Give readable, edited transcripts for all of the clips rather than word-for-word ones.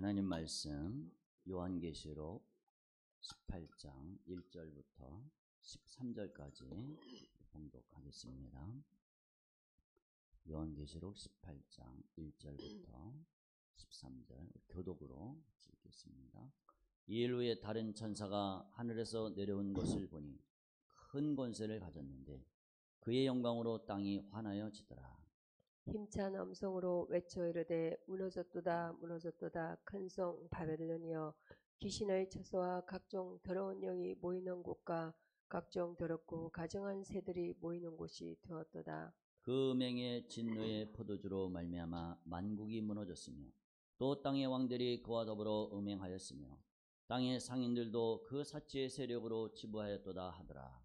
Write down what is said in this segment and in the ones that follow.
하나님 말씀 요한계시록 18장 1절부터 13절까지 봉독하겠습니다. 요한계시록 18장 1절부터 13절 교독으로 읽겠습니다. 이일 후에 다른 천사가 하늘에서 내려온 것을 보니 큰 권세를 가졌는데 그의 영광으로 땅이 환하여지더라. 힘찬 음성으로 외쳐 이르되 무너졌도다 무너졌도다 큰 성 바벨론이여, 귀신의 처소와 각종 더러운 영이 모이는 곳과 각종 더럽고 가증한 새들이 모이는 곳이 되었도다. 그 맹의 진노의 포도주로 말미암아 만국이 무너졌으며 또 땅의 왕들이 그와 더불어 음행하였으며 땅의 상인들도 그 사치의 세력으로 지부하였도다 하더라.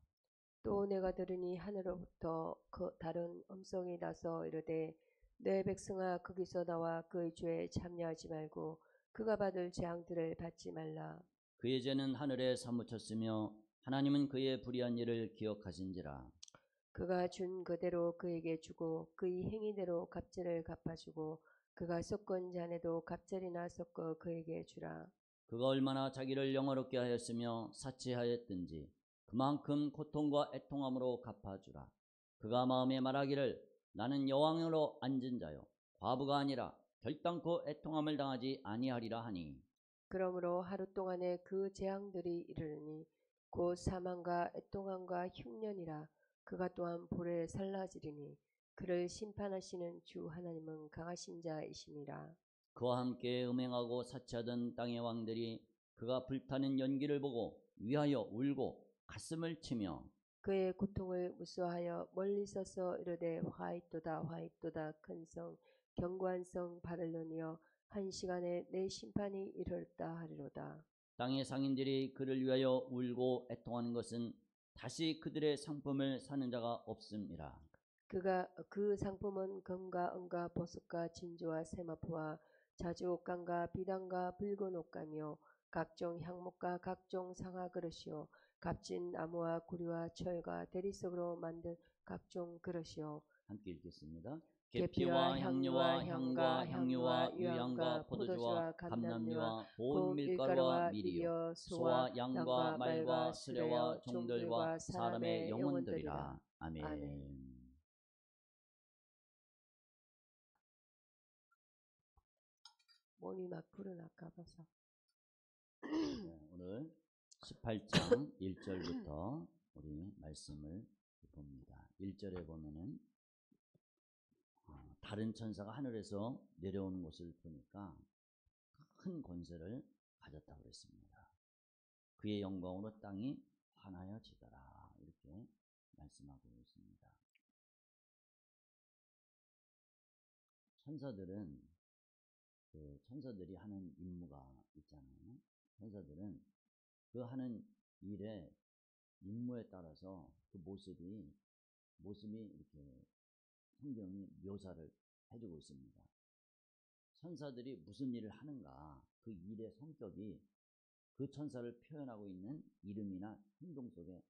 또 내가 들으니 하늘로부터 그 다른 음성이 나서 이르되 내 백성아, 거기서 나와 그의 죄에 참여하지 말고 그가 받을 재앙들을 받지 말라. 그의 죄는 하늘에 사무쳤으며 하나님은 그의 불의한 일을 기억하신지라. 그가 준 그대로 그에게 주고 그의 행위대로 갑절을 갚아주고 그가 섞은 잔에도 갑절이나 섞어 그에게 주라. 그가 얼마나 자기를 영화롭게 하였으며 사치하였든지 그만큼 고통과 애통함으로 갚아주라. 그가 마음에 말하기를 나는 여왕으로 앉은 자요 과부가 아니라 결단코 애통함을 당하지 아니하리라 하니, 그러므로 하루 동안에 그 재앙들이 이르르니 곧 사망과 애통함과 흉년이라. 그가 또한 불에 살라지리니 그를 심판하시는 주 하나님은 강하신 자이시니라. 그와 함께 음행하고 사치하던 땅의 왕들이 그가 불타는 연기를 보고 위하여 울고 가슴을 치며 그의 고통을 무수하여 멀리 서서 이르되 화이토다 화이토다 큰 성 견고한 성 바벨론이여, 한 시간에 내 심판이 이르렀다 하리로다. 땅의 상인들이 그를 위하여 울고 애통하는 것은 다시 그들의 상품을 사는 자가 없음이라. 그 상품은 금과 은과 보석과 진주와 세마포와 자주 옷감과 비단과 붉은 옷감이요 각종 향목과 각종 상아 그릇이요 값진 나무와 구리와 철과 대리석으로 만든 각종 그릇이요. 함께 읽겠습니다. 계피와 향유와 향과 향유와 유향과 포도주와 감람류와 곧 밀가루와 밀이요 소와 양과 말과 수레와 종들과 사람의 영혼들이라. 아멘. 몸이 막 불어날까 봐서. 오늘 18장 1절부터 우리 말씀을 봅니다. 1절에 보면은 다른 천사가 하늘에서 내려오는 것을 보니까 큰 권세를 가졌다고 했습니다. 그의 영광으로 땅이 환하여지더라, 이렇게 말씀하고 있습니다. 천사들이 하는 임무가 있잖아요. 천사들은 그 하는 일의 임무에 따라서 그 모습이 이렇게 성경이 묘사를 해주고 있습니다. 천사들이 무슨 일을 하는가, 그 일의 성격이 그 천사를 표현하고 있는 이름이나 행동 속에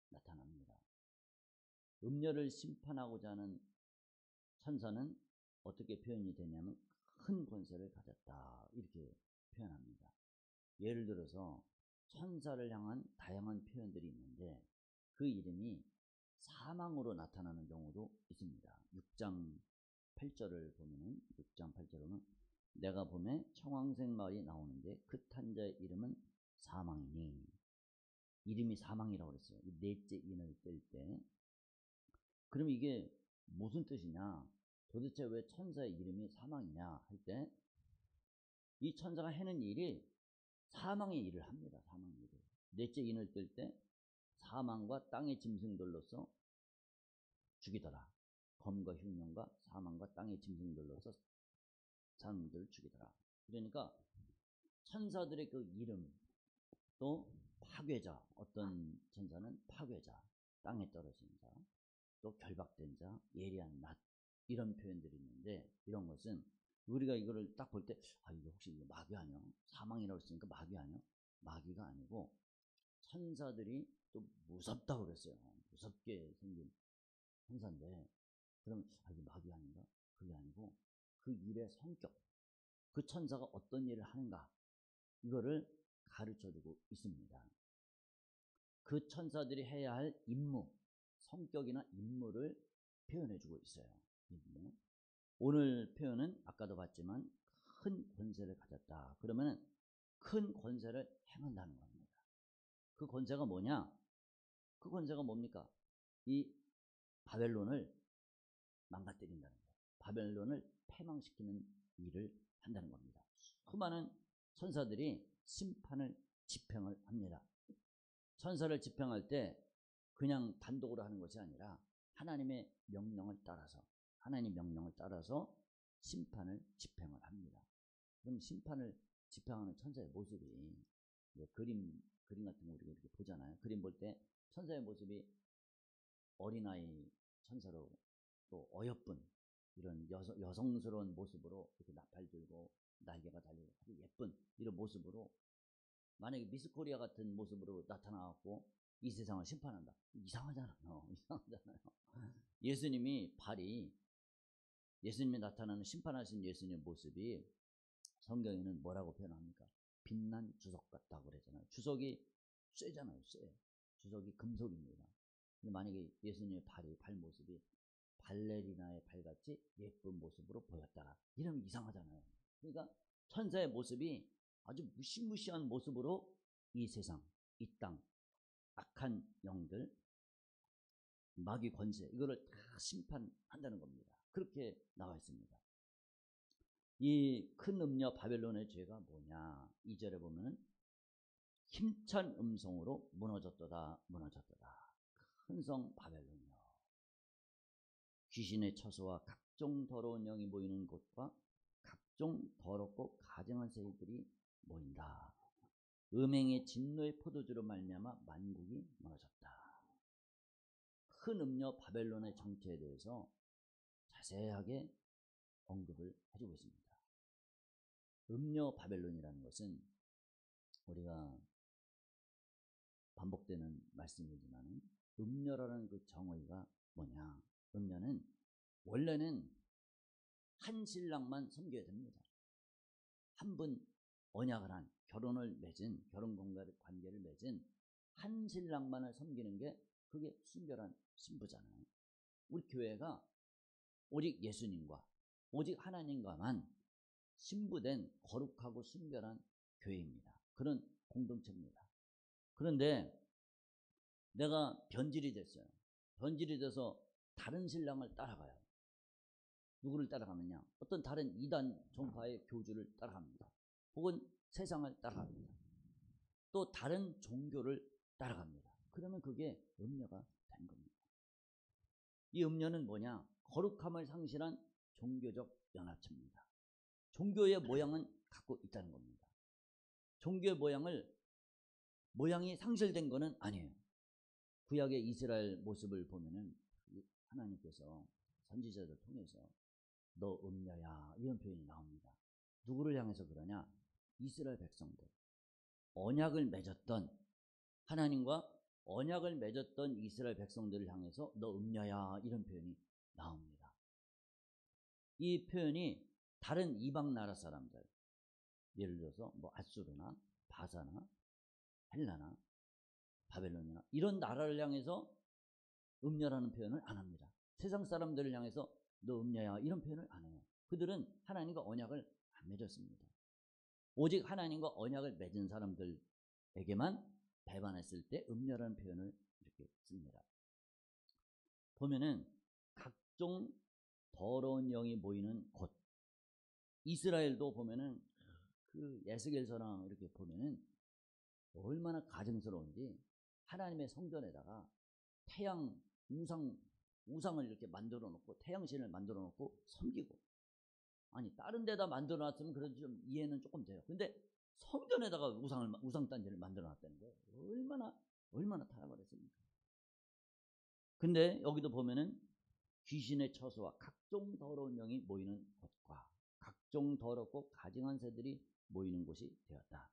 나타납니다. 음녀를 심판하고자 하는 천사는 어떻게 표현이 되냐면 큰 권세를 가졌다, 이렇게 표현합니다. 예를 들어서 천사를 향한 다양한 표현들이 있는데 그 이름이 사망으로 나타나는 경우도 있습니다. 6장 8절을 보면 내가 봄에 청황색 말이 나오는데 그 탄 자의 이름은 사망이니, 이름이 사망이라고 그랬어요. 넷째 인을 뗄 때. 그럼 이게 무슨 뜻이냐, 도대체 왜 천사의 이름이 사망이냐 할 때, 이 천사가 해는 일이 사망의 일을 합니다. 사망의 일을. 넷째 인을 뗄 때 사망과 땅의 짐승들로서 죽이더라. 검과 흉년과 사망과 땅의 짐승들로서 사람들을 죽이더라. 그러니까 천사들의 그 이름, 또 파괴자, 어떤 천사는 파괴자, 땅에 떨어진 자, 또 결박된 자, 예리한 낫, 이런 표현들이 있는데, 이런 것은 우리가 이거를 딱 볼 때 이거 혹시 마귀 아니야? 사망이라고 했으니까 마귀 아니야? 마귀가 아니고 천사들이 또 무섭다고 그랬어요. 무섭게 생긴 천사인데, 그러면 이거 마귀 아닌가? 그게 아니고 그 일의 성격, 그 천사가 어떤 일을 하는가, 이거를 가르쳐주고 있습니다. 그 천사들이 해야 할 임무, 성격이나 임무를 표현해주고 있어요. 임무. 오늘 표현은 아까도 봤지만 큰 권세를 가졌다. 그러면 큰 권세를 행한다는 겁니다. 그 권세가 뭐냐? 그 권세가 뭡니까? 이 바벨론을 망가뜨린다는 거예요. 바벨론을 패망시키는 일을 한다는 겁니다. 수많은 천사들이 심판을 집행을 합니다. 천사를 집행할 때 그냥 단독으로 하는 것이 아니라 하나님의 명령을 따라서 심판을 집행을 합니다. 그럼 심판을 집행하는 천사의 모습이 그림 같은 거 우리가 이렇게 보잖아요. 그림 볼 때 천사의 모습이 어린아이 천사로, 또 어여쁜 이런 여성스러운 모습으로 이렇게 나팔 들고 날개가 달리고 아주 예쁜 이런 모습으로, 만약에 미스 코리아 같은 모습으로 나타나갖고 이 세상을 심판한다. 이상하잖아요. 예수님이 예수님이 나타나는 심판하신 예수님의 모습이 성경에는 뭐라고 표현합니까? 빛난 주석 같다고 그러잖아요. 주석이 쇠잖아요. 쇠. 주석이 금속입니다. 근데 만약에 예수님의 발 모습이 발레리나의 발같이 예쁜 모습으로 보였다, 이러면 이상하잖아요. 그러니까 천사의 모습이 아주 무시무시한 모습으로 이 세상, 이 땅, 악한 영들, 마귀 권세, 이거를 다 심판한다는 겁니다. 그렇게 나와 있습니다. 이 큰 음녀 바벨론의 죄가 뭐냐? 2절에 보면은 힘찬 음성으로 무너졌도다. 큰 성 바벨론이요, 귀신의 처소와 각종 더러운 영이 모이는 곳과 각종 더럽고 가증한 새들이 모인다. 음행의 진노의 포도주로 말미암아 만국이 무너졌다. 큰 음녀 바벨론의 정체에 대해서 자세하게 언급을 해주고 있습니다. 음녀 바벨론이라는 것은 우리가 반복되는 말씀이지만 음녀라는 그 정의가 뭐냐? 음녀는 원래는 한 신랑만 섬겨야 됩니다. 한 분 언약을 한, 결혼 관계를 맺은 한 신랑만을 섬기는 게 그게 순결한 신부잖아요. 우리 교회가 오직 예수님과 오직 하나님과만 신부된 거룩하고 순결한 교회입니다. 그런 공동체입니다. 그런데 내가 변질이 됐어요. 변질이 돼서 다른 신랑을 따라가요. 누구를 따라가느냐? 어떤 다른 이단 종파의 교주를 따라갑니다. 혹은 세상을 따라갑니다. 또 다른 종교를 따라갑니다. 그러면 그게 음녀가 된 겁니다. 이 음녀는 뭐냐? 거룩함을 상실한 종교적 연합체입니다. 종교의 모양은 갖고 있다는 겁니다. 종교의 모양이 상실된 것은 아니에요. 구약의 이스라엘 모습을 보면은 하나님께서 선지자들 통해서 너 음녀야, 이런 표현이 나옵니다. 누구를 향해서 그러냐? 이스라엘 백성들, 언약을 맺었던, 하나님과 언약을 맺었던 이스라엘 백성들을 향해서 너 음녀야, 이런 표현이 나옵니다. 이 표현이 다른 이방 나라 사람들, 예를 들어서 뭐 아수르나 바사나 헬라나 바벨론이나 이런 나라를 향해서 음녀라는 표현을 안 합니다. 세상 사람들을 향해서 너 음녀야, 이런 표현을 안 해요. 그들은 하나님과 언약을 안 맺었습니다. 오직 하나님과 언약을 맺은 사람들에게만 배반했을 때 음녀라는 표현을 이렇게 씁니다. 보면은 각종 더러운 영이 모이는 곳, 이스라엘도 보면은 그 에스겔서랑 이렇게 보면은 얼마나 가증스러운지, 하나님의 성전에다가 태양 우상을 이렇게 만들어 놓고, 태양신을 만들어 놓고 섬기고, 아니 다른 데다 만들어 놨으면 그래도 좀 이해는 조금 돼요. 근데 성전에다가 우상단지를 만들어 놨다는 거예요. 얼마나 타락을 했습니까? 근데 여기도 보면은 귀신의 처소와 각종 더러운 영이 모이는 곳과 각종 더럽고 가증한 새들이 모이는 곳이 되었다.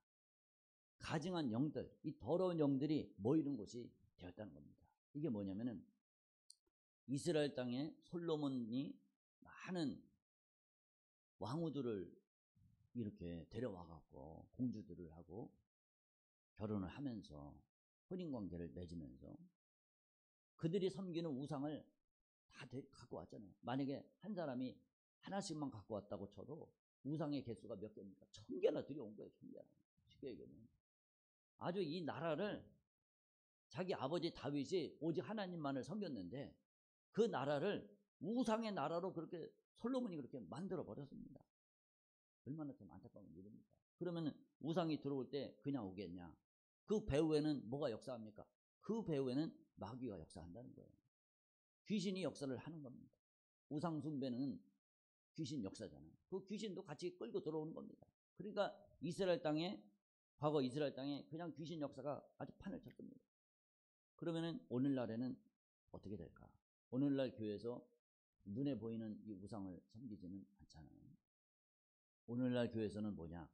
가증한 영들, 이 더러운 영들이 모이는 곳이 되었다는 겁니다. 이게 뭐냐면은 이스라엘 땅에 솔로몬이 많은 왕후들을 이렇게 데려와 갖고 공주들을 하고 결혼을 하면서 혼인관계를 맺으면서 그들이 섬기는 우상을 다 갖고 왔잖아요. 만약에 한 사람이 하나씩만 갖고 왔다고 쳐도 우상의 개수가 몇 개입니까? 1000개나 들여온 거예요. 1000개나. 쉽게 얘기하면 아주 이 나라를 자기 아버지 다윗이 오직 하나님만을 섬겼는데 그 나라를 우상의 나라로 그렇게 솔로몬이 그렇게 만들어 버렸습니다. 얼마나 좀 안타까운 일입니까? 그러면 우상이 들어올 때 그냥 오겠냐? 그 배후에는 뭐가 역사합니까? 그 배후에는 마귀가 역사한다는 거예요. 귀신이 역사를 하는 겁니다. 우상 숭배는 귀신 역사잖아요. 그 귀신도 같이 끌고 들어오는 겁니다. 그러니까 이스라엘 땅에, 과거 이스라엘 땅에 그냥 귀신 역사가 아주 판을 쳤습니다. 그러면은 오늘날에는 어떻게 될까? 오늘날 교회에서 눈에 보이는 이 우상을 섬기지는 않잖아요. 오늘날 교회에서는 뭐냐?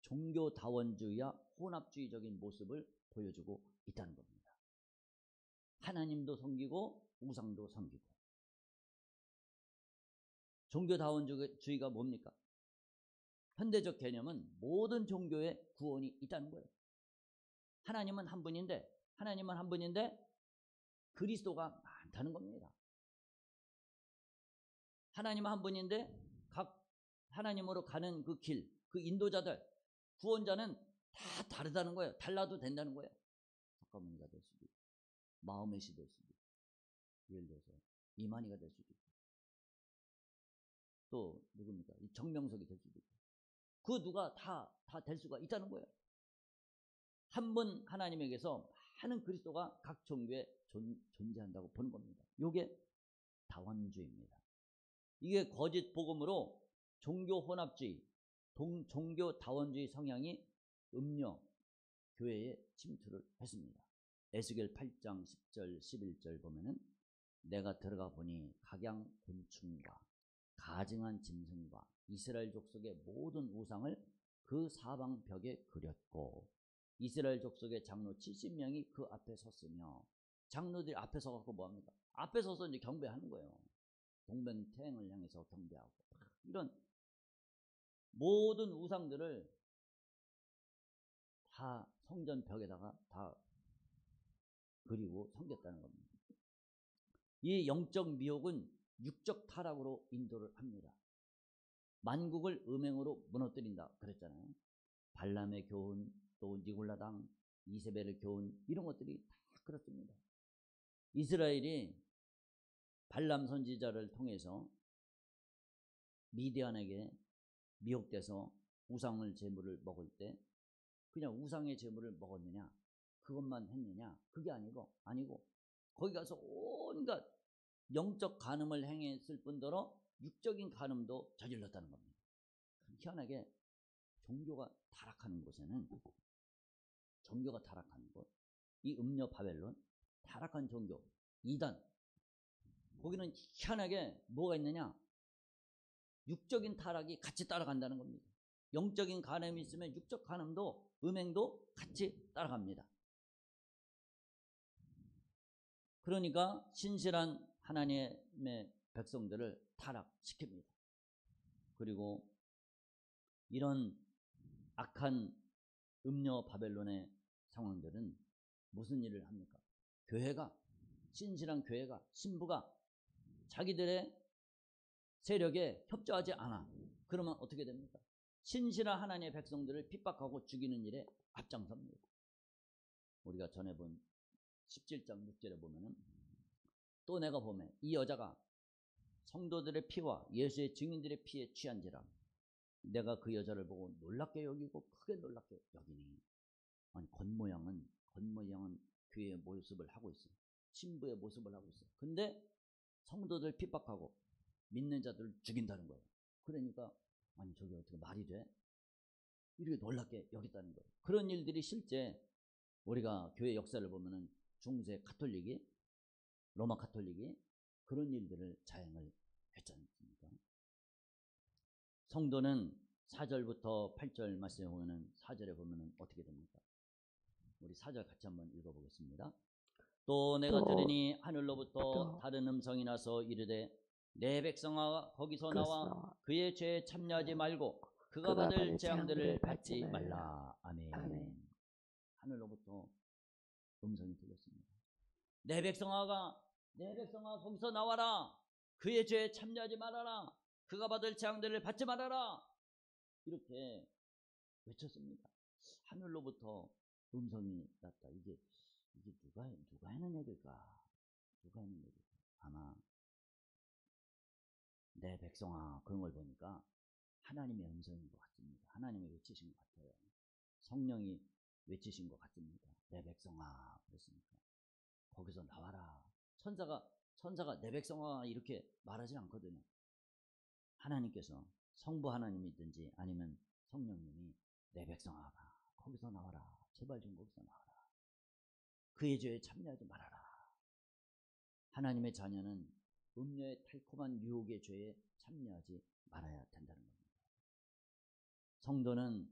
종교다원주의와 혼합주의적인 모습을 보여주고 있다는 겁니다. 하나님도 섬기고 우상도 섬기고. 종교다원주의가 뭡니까? 현대적 개념은 모든 종교에 구원이 있다는 거예요. 하나님은 한 분인데 그리스도가 많다는 겁니다. 하나님은 한 분인데 각 하나님으로 가는 그 길, 그 인도자들, 구원자는 다 다르다는 거예요. 달라도 된다는 거예요. 석가모니가 될 수도 있고, 마호메시 될 수도 있고, 예를 들어서 이만희가 될 수도 있고, 또 누굽니까? 이 정명석이 될 수도 있고, 그 누가 다 될 수가 있다는 거예요. 한 분 하나님에게서 많은 그리스도가 각 종교에 존재한다고 보는 겁니다. 이게 다원주의입니다. 이게 거짓 복음으로 종교 혼합주의, 종교 다원주의 성향이 음녀 교회에 침투를 했습니다. 에스겔 8장 10절 11절 보면은 내가 들어가 보니 각양 곤충과 가증한 짐승과 이스라엘 족속의 모든 우상을 그 사방 벽에 그렸고 이스라엘 족속의 장로 70명이 그 앞에 섰으며 장로들이 앞에 서갖고 뭐합니까? 앞에 서서 이제 경배하는 거예요. 동변태행을 향해서 경배하고 이런 모든 우상들을 다 성전 벽에다가 다 그리고 섬겼다는 겁니다. 이 영적 미혹은 육적 타락으로 인도를 합니다. 만국을 음행으로 무너뜨린다 그랬잖아요. 발람의 교훈, 또 니골라당, 이세벨의 교훈 이런 것들이 다 그렇습니다. 이스라엘이 발람 선지자를 통해서 미디안에게 미혹돼서 우상을 제물을 먹을 때 그냥 우상의 제물을 먹었느냐 그것만 했느냐 그게 아니고 거기 가서 온갖 영적 간음을 행했을 뿐더러 육적인 간음도 저질렀다는 겁니다. 희한하게 종교가 타락하는 곳에는 이 음녀 바벨론 타락한 종교 이단 거기는 희한하게 뭐가 있느냐 육적인 타락이 같이 따라간다는 겁니다. 영적인 간음이 있으면 육적 간음도 음행도 같이 따라갑니다. 그러니까 신실한 하나님의 백성들을 타락시킵니다. 그리고 이런 악한 음녀 바벨론의 상황들은 무슨 일을 합니까? 신실한 교회가, 신부가 자기들의 세력에 협조하지 않아. 그러면 어떻게 됩니까? 신실한 하나님의 백성들을 핍박하고 죽이는 일에 앞장섭니다. 우리가 전에 본 17장 6절에 보면은 또 내가 보매 이 여자가 성도들의 피와 예수의 증인들의 피에 취한지라 내가 그 여자를 보고 놀랍게 여기고 크게 놀랍게 여기니 아니 겉모양은 교회의 모습을 하고 있어요. 신부의 모습을 하고 있어요. 근데 성도들 핍박하고 믿는 자들을 죽인다는 거예요. 그러니까 아니 저게 어떻게 말이 돼? 이렇게 놀랍게 여겼다는 거예요. 그런 일들이 실제 우리가 교회 역사를 보면은 중세 가톨릭이 로마 가톨릭이 그런 일들을 자행을 했지 않습니까? 성도는 4절부터 8절 말씀에 보면은 4절에 보면은 어떻게 됩니까? 우리 4절 같이 한번 읽어보겠습니다. 또 내가 들으니 하늘로부터 다른 음성이 나서 이르되 내 백성아 거기서 나와 그의 죄에 참여하지 말고 그가 받을 재앙들을 받지 말라. 아멘. 아멘. 하늘로부터 음성이 들렸습니다. 내 백성아 거기서 나와라. 그의 죄에 참여하지 말아라. 그가 받을 재앙들을 받지 말아라. 이렇게 외쳤습니다. 하늘로부터 음성이 났다. 이게 누가 하는 얘기일까? 누가 하는 얘기일까? 아마 내 백성아 그런 걸 보니까 하나님의 음성인 것 같습니다. 하나님이 외치신 것 같아요. 성령이 외치신 것 같습니다. 내 백성아 그랬으니까 거기서 나와라. 천사가 내 백성아 이렇게 말하지 않거든요. 하나님께서 성부 하나님이든지 아니면 성령님이 내 백성아 거기서 나와라. 제발 좀 거기서 나와라. 그의 죄에 참여하지 말아라. 하나님의 자녀는 음녀의 달콤한 유혹의 죄에 참여하지 말아야 된다는 겁니다. 성도는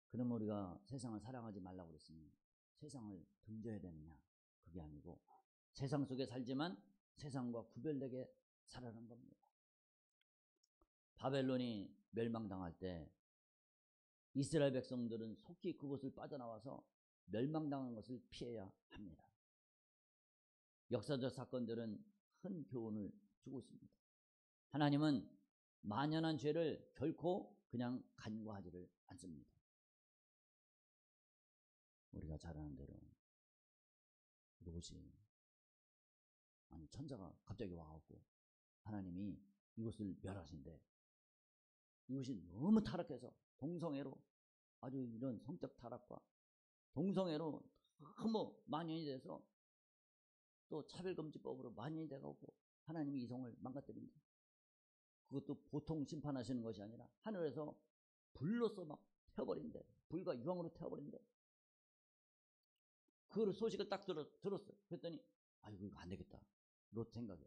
그럼 우리가 세상을 사랑하지 말라고 그랬으니 세상을 등져야 되느냐? 그게 아니고 세상 속에 살지만 세상과 구별되게 살아가는 겁니다. 바벨론이 멸망당할 때 이스라엘 백성들은 속히 그곳을 빠져나와서 멸망당한 것을 피해야 합니다. 역사적 사건들은 큰 교훈을 주고 있습니다. 하나님은 만연한 죄를 결코 그냥 간과하지를 않습니다. 우리가 잘 아는 대로 롯이 천사가 갑자기 와갖고 하나님이 이곳을 멸하신대. 이것이 너무 타락해서 동성애로 아주 이런 성적 타락과 동성애로 너무 만연이 돼서 또 차별금지법으로 만연이 돼갖고 하나님이 이성을 망가뜨린다. 그것도 보통 심판하시는 것이 아니라 하늘에서 불로서 막 태워버린대. 불과 유황으로 태워버린대. 그 소식을 딱 들었어요. 그랬더니 아이고 이거 안 되겠다. 롯 생각에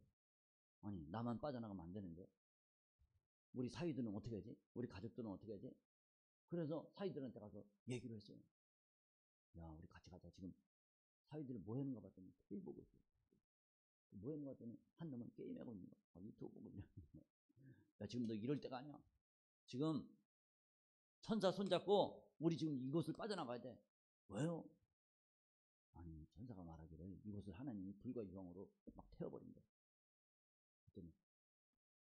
아니 나만 빠져나가면 안 되는데 우리 사위들은 어떻게 하지? 우리 가족들은 어떻게 하지? 그래서 사위들한테 가서 얘기를 했어요. 야 우리 같이 가자. 지금 사위들이 뭐 하는가 봤더니 TV 보고 있어요. 뭐 하는가 봤더니 한 놈은 게임하고 있는 거야. 유튜브 보고 있는 거야. 야 지금 너 이럴 때가 아니야. 지금 천사 손잡고 우리 지금 이곳을 빠져나가야 돼. 왜요? 아니 천사가 말하기를 이곳을 하나님이 불과 유황으로 막 태워버린대. 그랬더니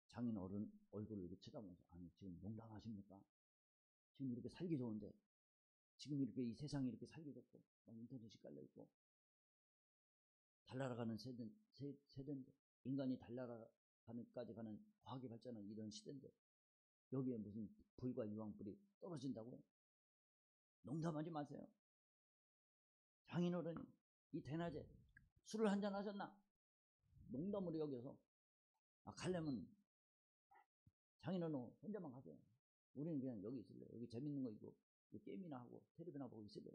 장인 어른 얼굴을 이렇게 쳐다보면서 아니 지금 농담하십니까? 지금 이렇게 살기 좋은데 지금 이렇게 이 세상이 이렇게 살기 좋고 막 인터넷이 깔려있고 달나라가는 세대인데 인간이 달나라가는까지 가는 과학이 발전한 이런 시대인데 여기에 무슨 불과 유황불이 떨어진다고요? 농담하지 마세요. 장인어른이 이 대낮에 술을 한잔 하셨나? 농담으로 여겨서 가려면 장인어른 혼자만 가세요. 우리는 그냥 여기 있을래. 여기 재밌는 거 있고 게임이나 하고 텔레비나 보고 있을래.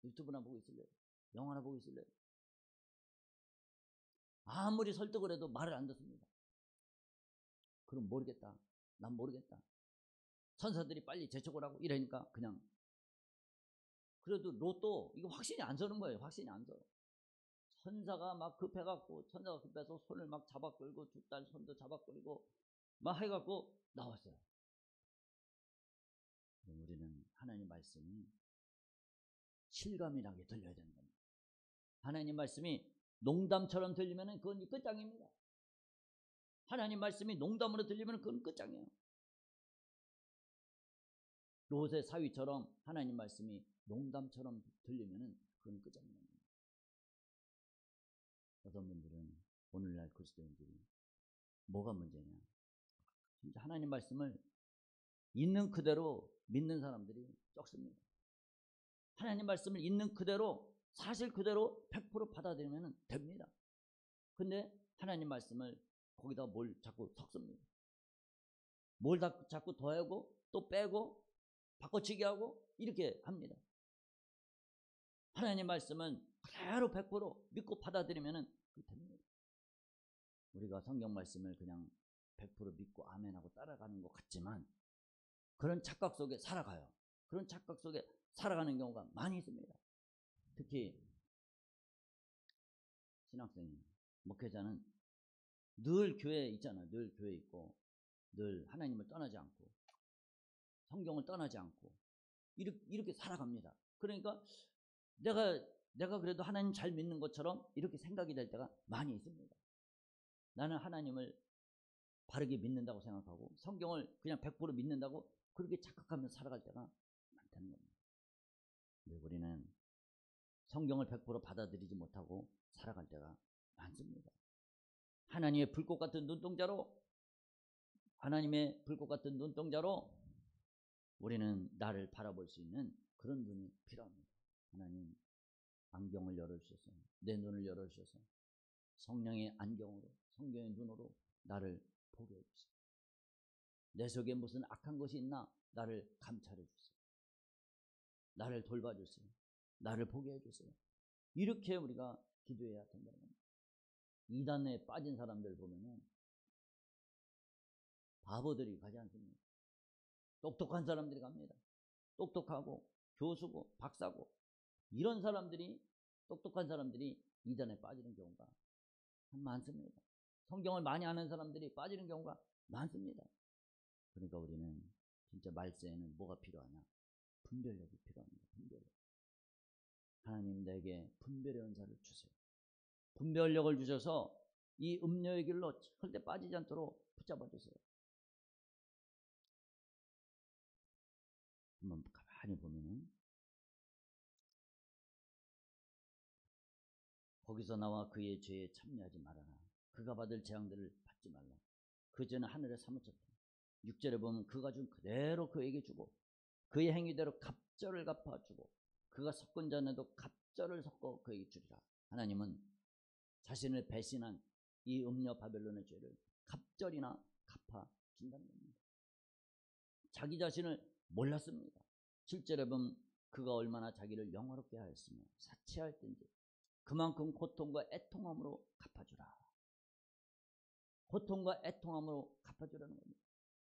유튜브나 보고 있을래. 영화나 보고 있을래. 아무리 설득을 해도 말을 안 듣습니다. 그럼 모르겠다. 난 모르겠다. 천사들이 빨리 재촉을 하고 이러니까 그냥 그래도 롯도 이거 확신이 안 서는 거예요. 확신이 안 서. 천사가 막 급해갖고 천사가 급해서 손을 막 잡아 끌고 두 딸 손도 잡아 끌고 막 해갖고 나왔어요. 우리는 하나님 말씀이 실감이 나게 들려야 되는 겁니다. 하나님 말씀이 농담처럼 들리면 그건 끝장입니다. 하나님 말씀이 농담으로 들리면 그건 끝장이에요. 롯의 사위처럼 하나님 말씀이 농담처럼 들리면 그건 끝장입니다. 어떤 분들은 오늘날 그리스도인들이 뭐가 문제냐? 진짜 하나님 말씀을 있는 그대로 믿는 사람들이 적습니다. 하나님 말씀을 있는 그대로 사실 그대로 100% 받아들이면 됩니다. 근데 하나님 말씀을 거기다 뭘 자꾸 섞습니다. 뭘 자꾸 더하고 또 빼고 바꿔치기 하고 이렇게 합니다. 하나님 말씀은 그대로 100% 믿고 받아들이면 됩니다. 우리가 성경 말씀을 그냥 100% 믿고 아멘하고 따라가는 것 같지만 그런 착각 속에 살아가요. 그런 착각 속에 살아가는 경우가 많이 있습니다. 특히 신학생, 목회자는 늘 교회에 있잖아요. 늘 교회에 있고 늘 하나님을 떠나지 않고 성경을 떠나지 않고 이렇게 살아갑니다. 그러니까 내가 그래도 하나님 잘 믿는 것처럼 이렇게 생각이 될 때가 많이 있습니다. 나는 하나님을 바르게 믿는다고 생각하고 성경을 그냥 100% 믿는다고 그렇게 착각하면서 살아갈 때가 많다는 겁니다. 우리는 성경을 100% 받아들이지 못하고 살아갈 때가 많습니다. 하나님의 불꽃 같은 눈동자로 우리는 나를 바라볼 수 있는 그런 눈이 필요합니다. 하나님 안경을 열어주셔서 내 눈을 열어주셔서 성령의 안경으로 성경의 눈으로 나를 보게 해주세요. 내 속에 무슨 악한 것이 있나 나를 감찰해 주세요. 나를 돌봐주세요. 나를 보게 해주세요. 이렇게 우리가 기도해야 된다는 겁니다. 이단에 빠진 사람들 보면은 바보들이 가지 않습니다. 똑똑한 사람들이 갑니다. 똑똑하고 교수고 박사고 이런 사람들이 똑똑한 사람들이 이단에 빠지는 경우가 많습니다. 성경을 많이 아는 사람들이 빠지는 경우가 많습니다. 그러니까 우리는 진짜 말세에는 뭐가 필요하냐? 분별력이 필요합니다. 분별력. 하나님 내게 분별의 은사를 주세요. 분별력을 주셔서 이 음료의 길로 절대 빠지지 않도록 붙잡아 주세요. 한번 가만히 보면은 거기서 나와 그의 죄에 참여하지 말아라. 그가 받을 재앙들을 받지 말라. 그 죄는 하늘에 사무쳤다. 6절에 보면 그가 준 그대로 그에게 주고 그의 행위대로 갑절을 갚아주고 그가 섞은 잔에도 갑절을 섞어 그에게 주리라. 하나님은 자신을 배신한 이 음녀 바벨론의 죄를 갑절이나 갚아준다는 겁니다. 자기 자신을 몰랐습니다. 7절에 보면 그가 얼마나 자기를 영화롭게 하였으며 사치할 땐지 그만큼 고통과 애통함으로 갚아주라. 고통과 애통함으로 갚아주라는 겁니다.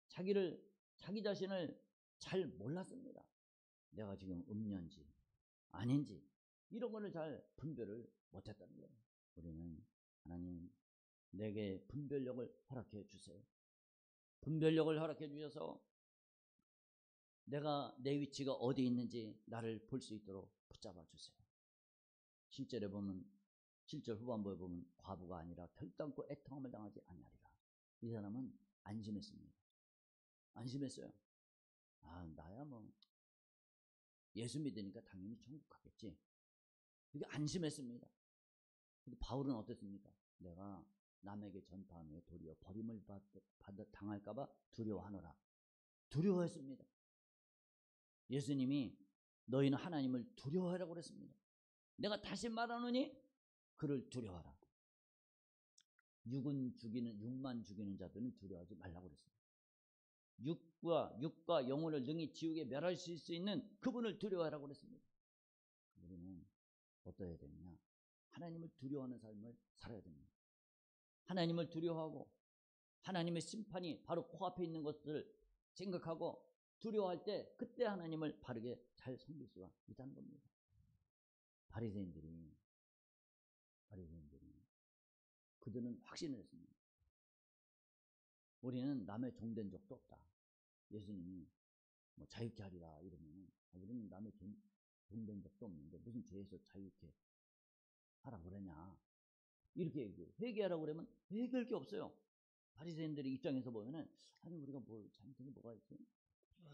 자기 자신을 잘 몰랐습니다. 내가 지금 음녀인지 아닌지 이런 거를 잘 분별을 못했다는 거예요. 우리는 하나님 내게 분별력을 허락해 주세요. 분별력을 허락해 주셔서 내가 내 위치가 어디 있는지 나를 볼 수 있도록 붙잡아 주세요. 7절에 보면 7절 후반부에 보면 과부가 아니라 결단코 애통함을 당하지 아니하리라. 이 사람은 안심했습니다. 안심했어요. 아 나야 뭐 예수 믿으니까 당연히 천국 가겠지. 이게 안심했습니다. 근데 바울은 어땠습니까? 내가 남에게 전파하며 도리어 버림을 당할까봐 두려워하노라. 두려워했습니다. 예수님이 너희는 하나님을 두려워하라고 그랬습니다. 내가 다시 말하노니 그를 두려워하라. 육만 죽이는 자들은 두려워하지 말라고 그랬습니다. 육과 영혼을 능히 지옥에 멸하실 수 있는 그분을 두려워하라고 그랬습니다. 우리는 어떠해야 되느냐? 하나님을 두려워하는 삶을 살아야 됩니다. 하나님을 두려워하고 하나님의 심판이 바로 코앞에 있는 것을 생각하고 두려워할 때 그때 하나님을 바르게 잘 섬길 수가 있다는 겁니다. 바리새인들이 그들은 확신을 했습니다. 우리는 남의 종된 적도 없다. 예수님이 뭐 자유케 하리라 이러면 우리는 남의 종된 적도 없는데 무슨 죄에서 자유케 하라고 그러냐 이렇게 얘기해요. 회개하라고 그러면 회개할 게 없어요. 바리새인들의 입장에서 보면은 아니 우리가 뭘 잘못한 게 뭐가 있지?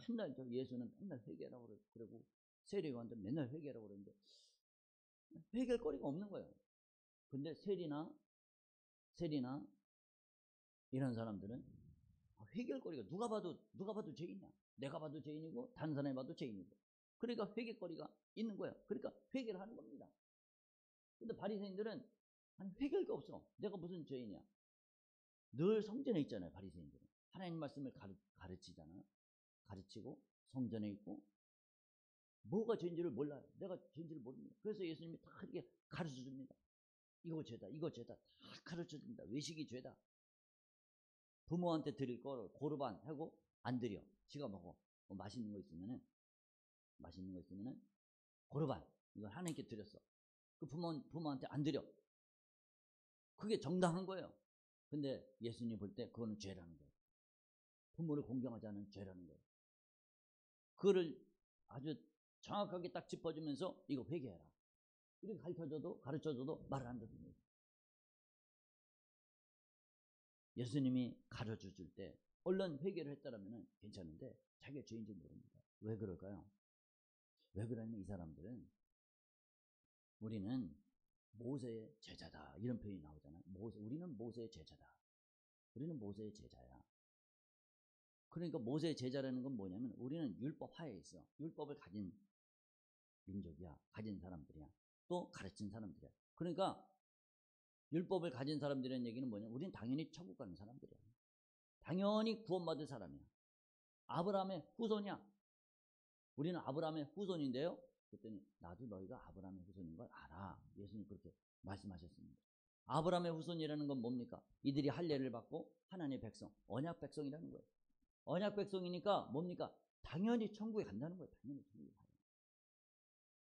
맨날 예수는 맨날 회개하라고 그러고 세리요한도 맨날 회개하라고 그러는데 회개할 거리가 없는 거예요. 근데 세리나 이런 사람들은 회개할 거리가 누가 봐도 죄인이야. 내가 봐도 죄인이고 다른 사람이 봐도 죄인이고. 그러니까 회개거리가 있는 거예요. 그러니까 회개를 하는 겁니다. 근데 바리새인들은 아니 회개할 게 없어. 내가 무슨 죄인이야. 늘 성전에 있잖아요. 바리새인들은 하나님 말씀을 가르치잖아요. 가르치고 성전에 있고 뭐가 죄인지를 몰라요. 내가 죄인지를 모릅니다. 그래서 예수님이 다 이렇게 가르쳐 줍니다. 이거 죄다 다 가르쳐 줍니다. 외식이 죄다. 부모한테 드릴 걸 고르반 하고 안 드려. 지가 먹어. 뭐 맛있는 거 있으면은 고르반 이걸 하나님께 드렸어. 그 부모한테 안 드려. 그게 정당한 거예요. 근데 예수님 볼 때 그거는 죄라는 거예요. 부모를 공경하지 않은 죄라는 거예요. 그거를 아주 정확하게 딱 짚어주면서 이거 회개해라. 이렇게 가르쳐줘도 말을 안 듣습니다. 예수님이 가르쳐 줄 때 얼른 회개를 했다라면 괜찮은데 자기가 죄인지 모릅니다. 왜 그럴까요? 왜 그러냐면 이 사람들은 우리는 모세의 제자다 이런 표현이 나오잖아요. 우리는 모세의 제자다. 우리는 모세의 제자야. 그러니까 모세의 제자라는 건 뭐냐면 우리는 율법 하에 있어. 율법을 가진 민족이야. 가진 사람들이야. 또 가르친 사람들이야. 그러니까 율법을 가진 사람들이라는 얘기는 뭐냐면 우리는 당연히 천국 가는 사람들이야. 당연히 구원받을 사람이야. 아브라함의 후손이야. 우리는 아브라함의 후손인데요. 그랬더니 나도 너희가 아브라함의 후손인 걸 알아. 예수님 그렇게 말씀하셨습니다. 아브라함의 후손이라는 건 뭡니까? 이들이 할례를 받고 하나님의 백성, 언약 백성이라는 거예요. 언약 백성이니까 뭡니까? 당연히 천국에 간다는 거예요. 당연히 천국에 가요.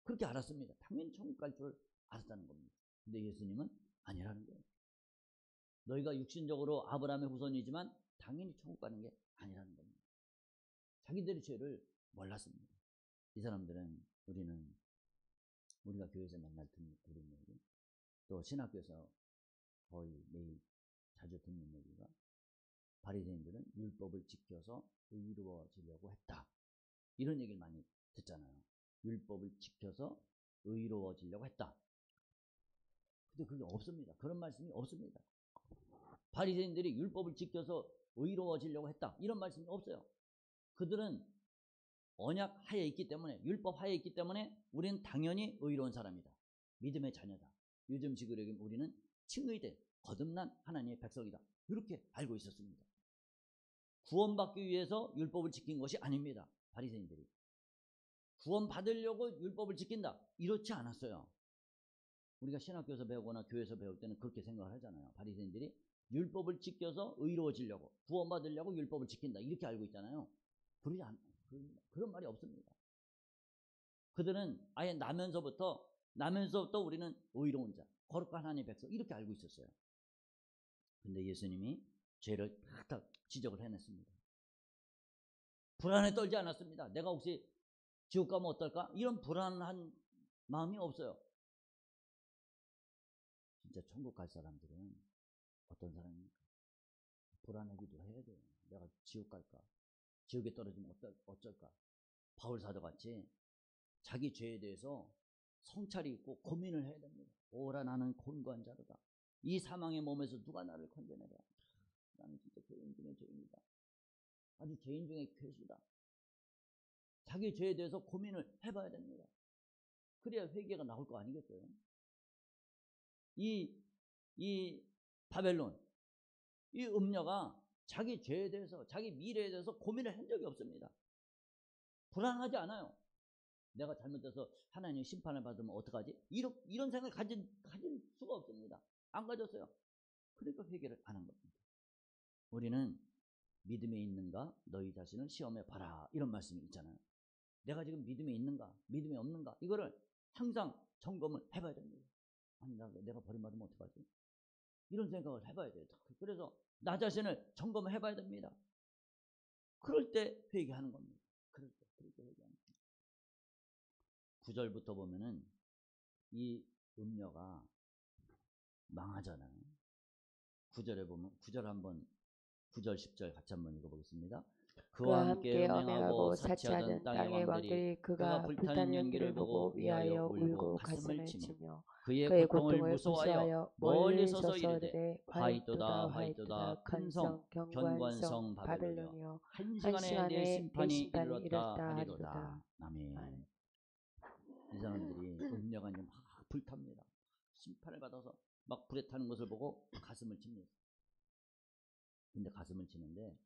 그렇게 알았습니다. 당연히 천국 갈 줄 알았다는 겁니다. 근데 예수님은 아니라는 거예요. 너희가 육신적으로 아브라함의 후손이지만 당연히 천국 가는 게 아니라는 겁니다. 자기들의 죄를 몰랐습니다. 이 사람들은 우리가 교회에서 맨날 듣는 얘기, 또 신학교에서 거의 매일 자주 듣는 얘기가 바리새인들은 율법을 지켜서 의로워지려고 했다. 이런 얘기를 많이 듣잖아요. 율법을 지켜서 의로워지려고 했다. 근데 그게 없습니다. 그런 말씀이 없습니다. 바리새인들이 율법을 지켜서 의로워지려고 했다. 이런 말씀이 없어요. 그들은 언약 하에 있기 때문에, 율법 하에 있기 때문에 우리는 당연히 의로운 사람이다. 믿음의 자녀다. 요즘식으로 얘기하면 우리는 칭의된 거듭난 하나님의 백성이다. 이렇게 알고 있었습니다. 구원받기 위해서 율법을 지킨 것이 아닙니다. 바리새인들이 구원받으려고 율법을 지킨다. 이렇지 않았어요. 우리가 신학교에서 배우거나 교회에서 배울 때는 그렇게 생각을 하잖아요. 바리새인들이 율법을 지켜서 의로워지려고, 구원받으려고 율법을 지킨다. 이렇게 알고 있잖아요. 그런 말이 없습니다. 그들은 아예 나면서부터 우리는 의로운 자, 거룩한 하나님의 백성 이렇게 알고 있었어요. 근데 예수님이 죄를 탁탁 지적을 해냈습니다. 불안에 떨지 않았습니다. 내가 혹시 지옥 가면 어떨까? 이런 불안한 마음이 없어요. 진짜 천국 갈 사람들은 어떤 사람입니까? 불안하기도 해야 돼요. 내가 지옥 갈까? 지옥에 떨어지면 어쩔까? 바울 사도같이 자기 죄에 대해서 성찰이 있고 고민을 해야 됩니다. 오라 나는 곤고한 자로다. 이 사망의 몸에서 누가 나를 건져내랴. 나는 진짜 죄인 중에 죄인이다. 아주 죄인 중에 괴수다. 자기 죄에 대해서 고민을 해봐야 됩니다. 그래야 회개가 나올 거 아니겠어요? 이 바벨론, 이 음녀가 자기 죄에 대해서, 자기 미래에 대해서 고민을 한 적이 없습니다. 불안하지 않아요. 내가 잘못해서 하나님 심판을 받으면 어떡하지? 이런 생각을 가진 수가 없습니다. 안 가졌어요. 그러니까 회개를 안 한 겁니다. 우리는 믿음에 있는가 너희 자신을 시험해 봐라 이런 말씀이 있잖아요. 내가 지금 믿음에 있는가 믿음에 없는가 이거를 항상 점검을 해봐야 됩니다. 아니 내가 버림받으면 어떡하지? 이런 생각을 해봐야 돼요. 그래서 나 자신을 점검해 봐야 됩니다. 그럴 때 회개하는 겁니다. 그럴 때 회개하는 겁니다. 9절부터 보면은 이 음녀가 망하잖아요. 9절에 보면 9절 10절 같이 한번 읽어보겠습니다. 그와 함께 음행하고 사치하던 땅의 왕들이 그가 불타는 연기를 보고 위하여 울고 가슴을 치며 그의 고통을 무서워하여 멀리 서서 이르되 화이토다 화이토다 큰 성 견고한 바벨론이여 한 시간에 내 심판이 이르렀다 하리로다. 아멘. 이 사람들이 음녀가 이제 막 불탑니다. 심판을 받아서 막 불에 타는 것을 보고 가슴을 칩니다. 근데 가슴을 치는데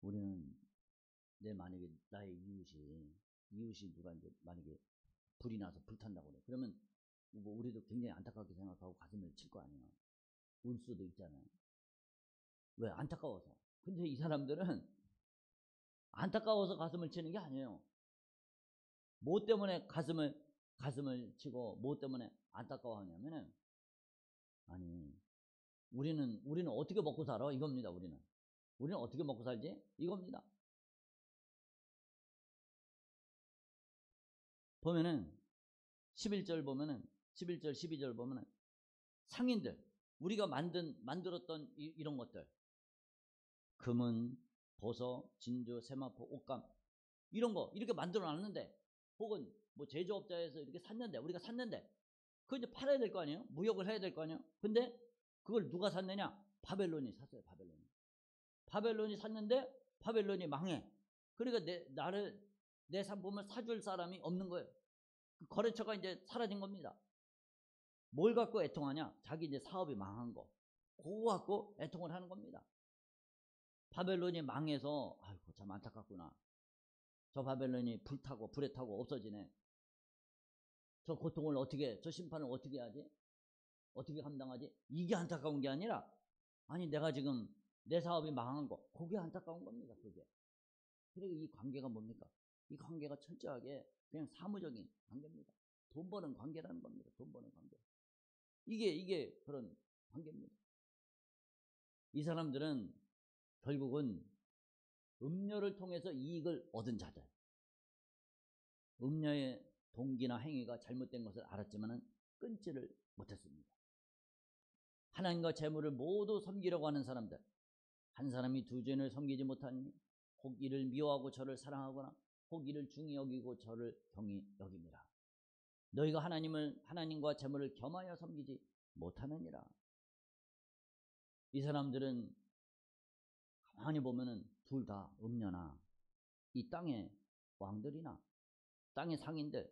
우리는 만약에 나의 이웃이 누가 이제 만약에 불이 나서 불탄다고 그래. 그러면 뭐 우리도 굉장히 안타깝게 생각하고 가슴을 칠 거 아니에요. 울 수도 있잖아요. 왜? 안타까워서. 근데 이 사람들은 안타까워서 가슴을 치는 게 아니에요. 뭐 때문에 가슴을 치고 뭐 때문에 안타까워하냐면은 아니 우리는 어떻게 먹고 살아? 이겁니다. 우리는 어떻게 먹고 살지? 이겁니다. 보면은 11절 보면은 11절 12절 보면은 상인들 우리가 만들었던 이런 것들 금은 보석, 진주, 세마포, 옷감 이런 거 이렇게 만들어 놨는데 혹은 뭐 제조업자에서 이렇게 샀는데 우리가 샀는데 그거 이제 팔아야 될 거 아니에요? 무역을 해야 될 거 아니에요? 근데 그걸 누가 샀느냐? 바벨론이 샀어요. 바벨론이 샀는데 바벨론이 망해. 그러니까 내 상품을 사줄 사람이 없는 거예요. 그 거래처가 이제 사라진 겁니다. 뭘 갖고 애통하냐? 자기 이제 사업이 망한 거. 그거 갖고 애통을 하는 겁니다. 바벨론이 망해서 아이고 참 안타깝구나. 저 바벨론이 불에 타고 없어지네. 저 고통을 저 심판을 어떻게 하지? 어떻게 감당하지? 이게 안타까운 게 아니라 아니 내가 지금 내 사업이 망한 거 그게 안타까운 겁니다. 그게. 그리고 이 관계가 뭡니까? 이 관계가 철저하게 그냥 사무적인 관계입니다. 돈 버는 관계라는 겁니다. 돈 버는 관계. 이게 그런 관계입니다. 이 사람들은 결국은 음료를 통해서 이익을 얻은 자들. 음료의 동기나 행위가 잘못된 것을 알았지만 끊지를 못했습니다. 하나님과 재물을 모두 섬기려고 하는 사람들. 한 사람이 두 주인을 섬기지 못하니 혹 이를 미워하고 저를 사랑하거나 혹 이를 중히 여기고 저를 경히 여깁니다. 너희가 하나님과 재물을 겸하여 섬기지 못하느니라. 이 사람들은 가만히 보면은 둘 다 음녀나 이 땅의 왕들이나 땅의 상인들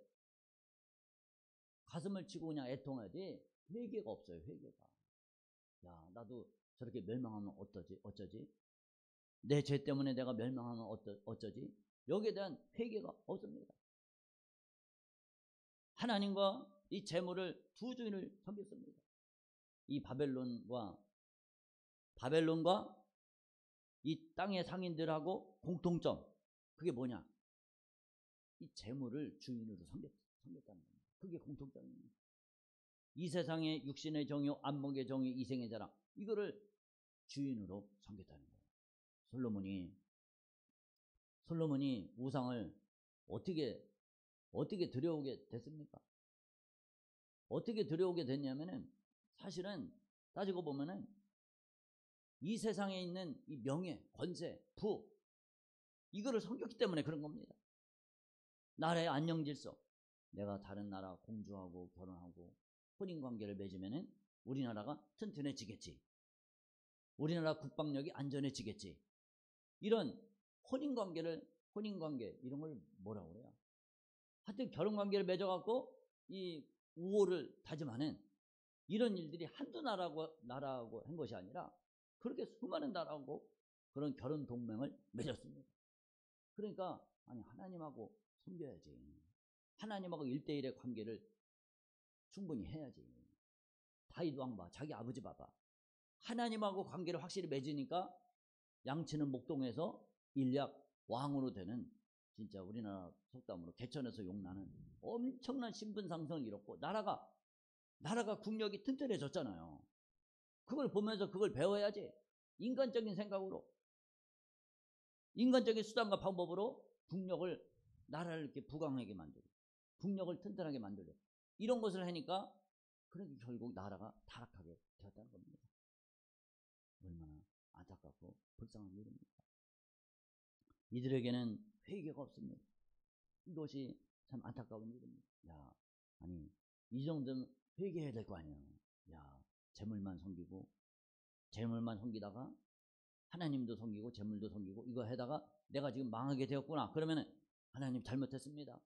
가슴을 치고 그냥 애통하지 회개가 없어요. 회개가. 야 나도 저렇게 멸망하면 어쩌지? 내 죄 때문에 내가 멸망하면 어쩌지? 여기에 대한 회개가 없습니다. 하나님과 이 재물을 두 주인을 섬겼습니다. 이 바벨론과 이 땅의 상인들하고 공통점 그게 뭐냐? 이 재물을 주인으로 섬겼다는 겁니다. 그게 공통점입니다. 이 세상의 육신의 정욕, 안목의 정욕, 이생의 자랑 이거를 주인으로 섬겼다는 거예요. 솔로몬이 우상을 어떻게 들여오게 됐습니까? 어떻게 들여오게 됐냐면은 사실은 따지고 보면은 이 세상에 있는 이 명예, 권세, 부 이거를 섬겼기 때문에 그런 겁니다. 나라의 안녕 질서 내가 다른 나라 공주하고 결혼하고 혼인관계를 맺으면은 우리나라가 튼튼해지겠지. 우리나라 국방력이 안전해지겠지. 이런 혼인관계 이런 걸 뭐라고 그래요? 하여튼 결혼관계를 맺어갖고 이 우호를 다짐하는 이런 일들이 한두 나라하고 한 것이 아니라 그렇게 수많은 나라하고 그런 결혼 동맹을 맺었습니다. 그러니까 아니 하나님하고 섬겨야지. 하나님하고 1대1의 관계를 충분히 해야지. 다윗 왕 봐. 자기 아버지 봐봐. 하나님하고 관계를 확실히 맺으니까 양치는 목동에서 일약 왕으로 되는 진짜 우리나라 속담으로 개천에서 용나는 엄청난 신분 상승을 이뤘고 나라가 국력이 튼튼해졌잖아요. 그걸 보면서 그걸 배워야지. 인간적인 생각으로 인간적인 수단과 방법으로 나라를 이렇게 부강하게 만들고 국력을 튼튼하게 만들고 이런 것을 하니까 그러니까 결국 나라가 타락하게 되었다는 겁니다. 얼마나 안타깝고 불쌍한 일입니까? 이들에게는 회개가 없습니다. 이것이 참 안타까운 일입니다. 야, 아니 이 정도면 회개해야 될 거 아니에요. 야, 재물만 섬기다가 하나님도 섬기고 재물도 섬기고 이거 하다가 내가 지금 망하게 되었구나. 그러면은 하나님 잘못했습니다.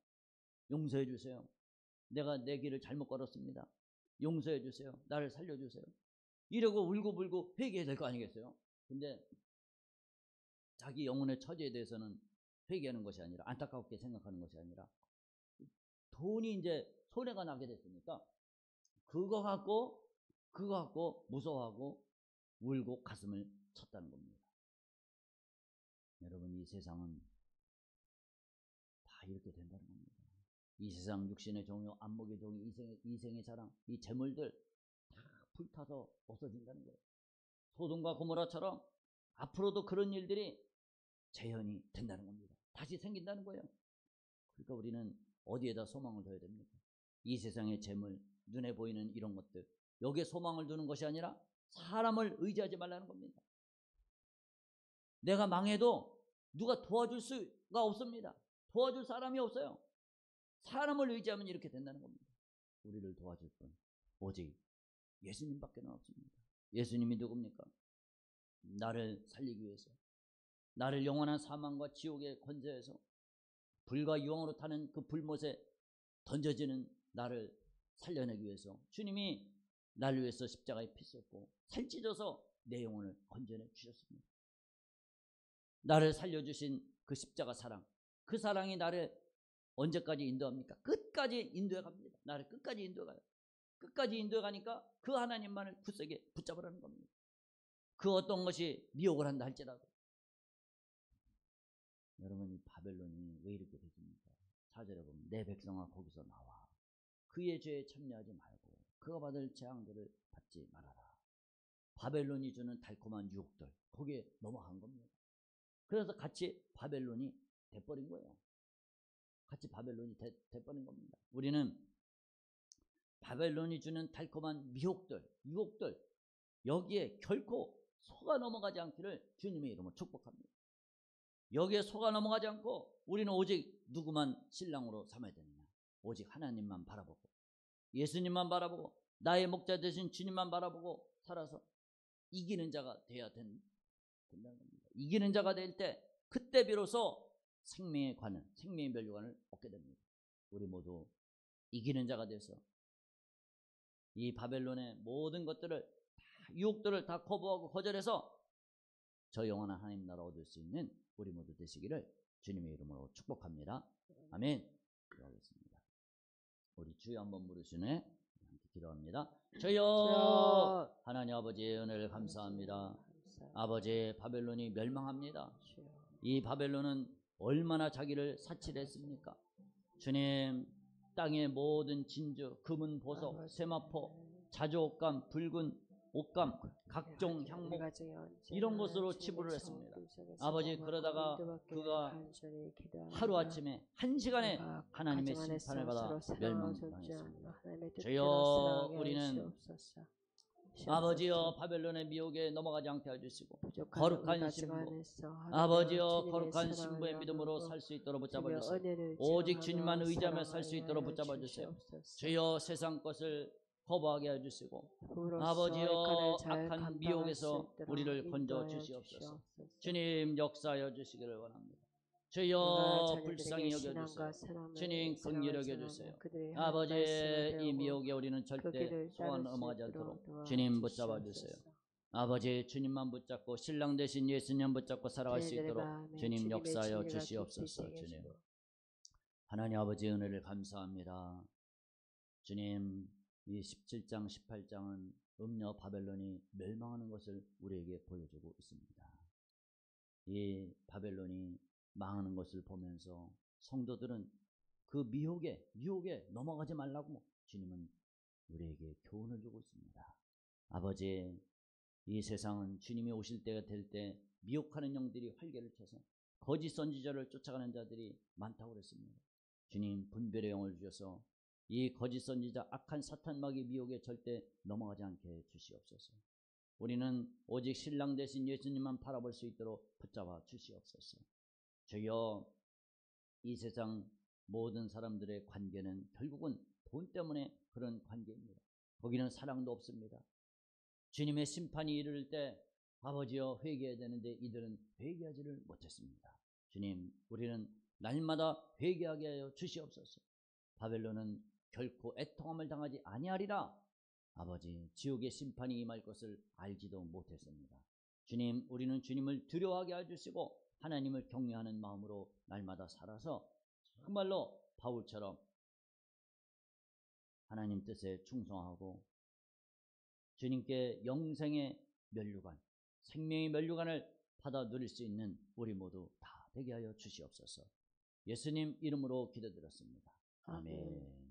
용서해 주세요. 내가 내 길을 잘못 걸었습니다. 용서해 주세요. 나를 살려주세요. 이러고 울고불고 회개해야 될 거 아니겠어요? 근데 자기 영혼의 처지에 대해서는 회개하는 것이 아니라 안타깝게 생각하는 것이 아니라 돈이 이제 손해가 나게 됐으니까 그거 갖고 무서워하고 울고 가슴을 쳤다는 겁니다. 여러분 이 세상은 다 이렇게 된다는 겁니다. 이 세상 육신의 정욕, 안목의 정욕, 이생의 자랑, 이 재물들 다 불타서 없어진다는 거예요. 소돔과 고모라처럼 앞으로도 그런 일들이 재현이 된다는 겁니다. 다시 생긴다는 거예요. 그러니까 우리는 어디에다 소망을 둬야 됩니까? 이 세상의 재물, 눈에 보이는 이런 것들, 여기에 소망을 두는 것이 아니라 사람을 의지하지 말라는 겁니다. 내가 망해도 누가 도와줄 수가 없습니다. 도와줄 사람이 없어요. 사람을 의지하면 이렇게 된다는 겁니다. 우리를 도와줄 분 오직 예수님밖에 없습니다. 예수님이 누굽니까? 나를 살리기 위해서, 나를 영원한 사망과 지옥의 권세에서 불과 유황으로 타는 그 불못에 던져지는 나를 살려내기 위해서 주님이 나를 위해서 십자가에 피 쏟고 살찌져서 내 영혼을 건져내 주셨습니다. 나를 살려주신 그 십자가 사랑, 그 사랑이 나를 언제까지 인도합니까? 끝까지 인도해 갑니다. 나를 끝까지 인도해 가요. 끝까지 인도해 가니까 그 하나님만을 굳세게 붙잡으라는 겁니다. 그 어떤 것이 미혹을 한다 할지라도. 여러분, 이 바벨론이 왜 이렇게 되십니까? 4절에 보면 내 백성아 거기서 나와 그의 죄에 참여하지 말고 그가 받을 재앙들을 받지 말아라. 바벨론이 주는 달콤한 유혹들, 거기에 넘어간 겁니다. 그래서 같이 바벨론이 돼버린 거예요. 같이 바벨론이 돼버린 겁니다. 우리는 바벨론이 주는 달콤한 미혹들, 유혹들, 여기에 결코 속아 넘어가지 않기를 주님의 이름으로 축복합니다. 여기에 속아 넘어가지 않고 우리는 오직 누구만 신랑으로 삼아야 되느냐? 오직 하나님만 바라보고 예수님만 바라보고 나의 목자 되신 주님만 바라보고 살아서 이기는 자가 되어야 된다는 겁니다. 이기는 자가 될 때 그때 비로소 생명의 관을, 생명의 면류관을 얻게 됩니다. 우리 모두 이기는 자가 돼서 이 바벨론의 모든 것들을 다, 유혹들을 다 거부하고 거절해서 저 영원한 하나님 나라 얻을 수 있는 우리 모두 되시기를 주님의 이름으로 축복합니다. 아멘. 기도하겠습니다. 우리 주여 한번 부르시네 함께 기도합니다. 주여 하나님 아버지의 은혜를 감사합니다. 아버지, 바벨론이 멸망합니다. 이 바벨론은 얼마나 자기를 사치했습니까? 주님, 땅의 모든 진주, 금은 보석, 세마포, 자주옥감, 붉은 옷감, 각종 향목 이런 것으로 치부를 했습니다. 아버지, 그러다가 그가 하루아침에 한 시간에 하나님의 심판을 받아 멸망당했습니다. 주여, 우리는 아버지여 바벨론의 미혹에 넘어가지 않게 해주시고 거룩한 신부, 아버지여 거룩한 신부의 믿음으로 살 수 있도록 붙잡아 주세요. 오직 주님만 의지하며 살 수 있도록 붙잡아 주세요. 주여 세상 것을 거부하게 해주시고 아버지여 악한 미혹에서 우리를 건져 주시옵소서. 주님 역사하여 주시기를 원합니다. 주여 불쌍히 여겨주세요. 주님 긍휼히 여겨주세요. 아버지, 이 미혹에 우리는 절대 속아 넘어가지 않도록 주님 붙잡아 주세요. 아버지, 주님만 붙잡고 신랑 대신 예수님 붙잡고 살아갈 수 있도록 주님 역사하여 주시옵소서. 주님 하나님 아버지 은혜를 감사합니다. 주님, 이 17장 18장은 음녀 바벨론이 멸망하는 것을 우리에게 보여주고 있습니다. 이 바벨론이 망하는 것을 보면서 성도들은 그 미혹에, 유혹에 넘어가지 말라고 주님은 우리에게 교훈을 주고 있습니다. 아버지, 이 세상은 주님이 오실 때가 될 때 미혹하는 영들이 활개를 쳐서 거짓 선지자를 쫓아가는 자들이 많다고 그랬습니다. 주님, 분별의 영을 주셔서 이 거짓 선지자 악한 사탄 마귀 미혹에 절대 넘어가지 않게 주시옵소서. 우리는 오직 신랑 대신 예수님만 바라볼 수 있도록 붙잡아 주시옵소서. 주여, 이 세상 모든 사람들의 관계는 결국은 돈 때문에 그런 관계입니다. 거기는 사랑도 없습니다. 주님의 심판이 이를 때 아버지여 회개해야 되는데 이들은 회개하지를 못했습니다. 주님, 우리는 날마다 회개하게 하여 주시옵소서. 바벨론은 결코 애통함을 당하지 아니하리라. 아버지, 지옥의 심판이 임할 것을 알지도 못했습니다. 주님, 우리는 주님을 두려워하게 해주시고 하나님을 경외하는 마음으로 날마다 살아서 정말로 바울처럼 하나님 뜻에 충성하고 주님께 영생의 면류관, 생명의 면류관을 받아 누릴 수 있는 우리 모두 다 되게 하여 주시옵소서. 예수님 이름으로 기도드렸습니다. 아멘.